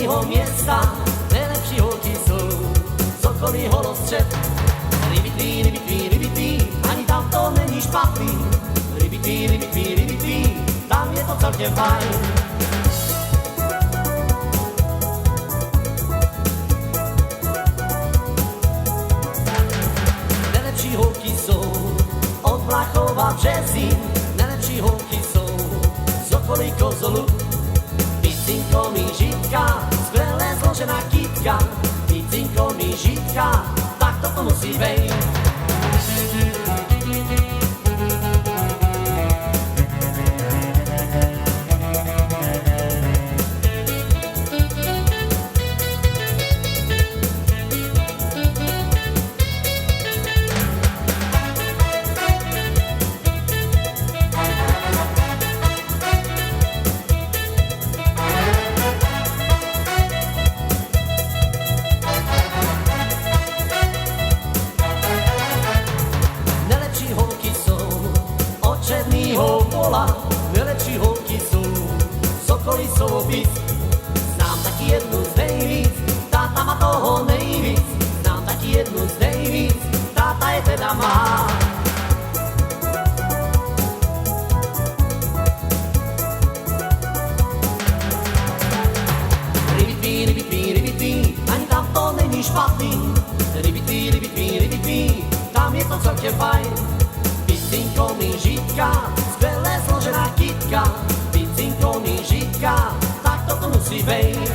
okolního města nejlepší holky jsou, z okolí holostřed. Rybitví, ani tam to není špatný. Rybitví, tam je to celkem fajn. Nejlepší holky jsou od Vlachova Březín, nejlepší holky jsou z okolí Kozolu. Picinko mi žitka, skvěle zložená kytka, picinko mi žitka, tak to musí bejt. Nejlepší holky jsou z okolí Sołopic. Znám taky jednu z nejvíc, táta má toho nejvíc. Znám taky jednu z nejvíc, táta je teda má. Rybitví, ani tam to není špatný. Rybitví, tam je to celkem fajn. Picinko mi žitka, skvěle složená kytka, picinko mi žitka, tak to musí bejt.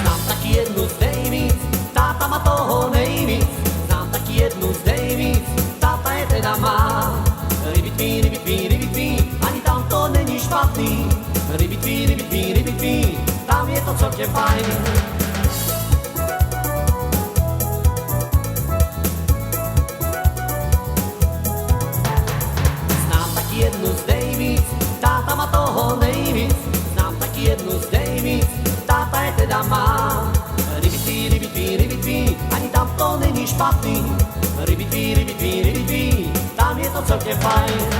Znám taky jednu z nejvíc, táta má toho nejvíc. Znám taky jednu z nejvíc, táta je teda má. Rybitví, ani tam to není špatný. Rybitví, tam je to celkem fajn. Znám taky jednu z nejvíc, táta má toho nejvíc. Znám taky jednu z nejvíc, táta je teda má. Rybitví, ani tam to není špatný. Rybitví, tam je to celkem fajn.